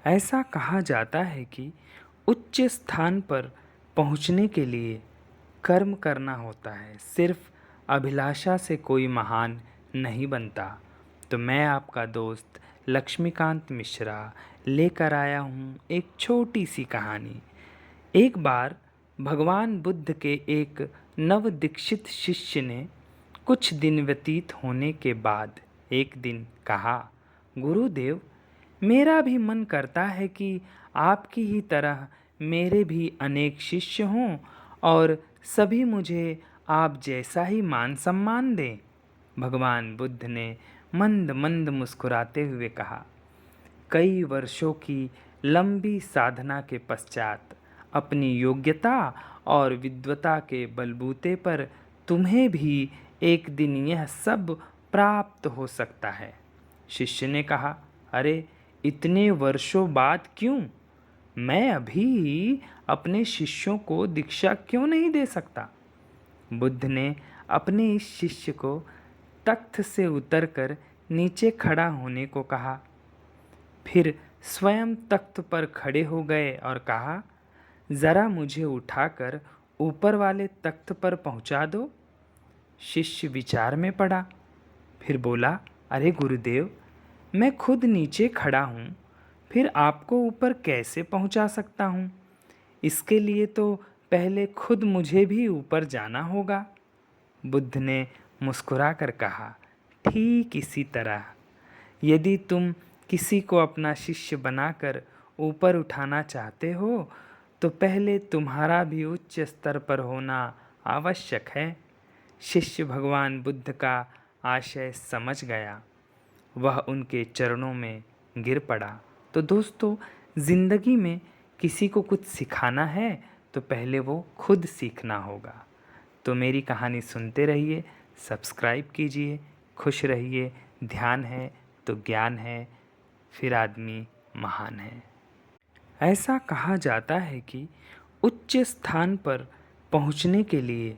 ऐसा कहा जाता है कि उच्च स्थान पर पहुंचने के लिए कर्म करना होता है, सिर्फ अभिलाषा से कोई महान नहीं बनता। तो मैं आपका दोस्त लक्ष्मीकांत मिश्रा लेकर आया हूँ एक छोटी सी कहानी। एक बार भगवान बुद्ध के एक नव दीक्षित शिष्य ने कुछ दिन व्यतीत होने के बाद एक दिन कहा, गुरुदेव, मेरा भी मन करता है कि आपकी ही तरह मेरे भी अनेक शिष्य हों और सभी मुझे आप जैसा ही मान सम्मान दें। भगवान बुद्ध ने मंद मंद मुस्कुराते हुए कहा, कई वर्षों की लंबी साधना के पश्चात अपनी योग्यता और विद्वता के बलबूते पर तुम्हें भी एक दिन यह सब प्राप्त हो सकता है। शिष्य ने कहा, अरे इतने वर्षों बाद क्यों? मैं अभी ही अपने शिष्यों को दीक्षा क्यों नहीं दे सकता? बुद्ध ने अपने इस शिष्य को तख्त से उतरकर नीचे खड़ा होने को कहा। फिर स्वयं तख्त पर खड़े हो गए और कहा, ज़रा मुझे उठाकर ऊपर वाले तख्त पर पहुंचा दो। शिष्य विचार में पड़ा, फिर बोला, अरे गुरुदेव, मैं खुद नीचे खड़ा हूँ, फिर आपको ऊपर कैसे पहुंचा सकता हूँ? इसके लिए तो पहले खुद मुझे भी ऊपर जाना होगा। बुद्ध ने मुस्कुराकर कहा, ठीक इसी तरह यदि तुम किसी को अपना शिष्य बनाकर ऊपर उठाना चाहते हो तो पहले तुम्हारा भी उच्च स्तर पर होना आवश्यक है। शिष्य भगवान बुद्ध का आशय समझ गया, वह उनके चरणों में गिर पड़ा। तो दोस्तों, ज़िंदगी में किसी को कुछ सिखाना है तो पहले वो खुद सीखना होगा। तो मेरी कहानी सुनते रहिए, सब्सक्राइब कीजिए, खुश रहिए। ध्यान है तो ज्ञान है, फिर आदमी महान है। ऐसा कहा जाता है कि उच्च स्थान पर पहुंचने के लिए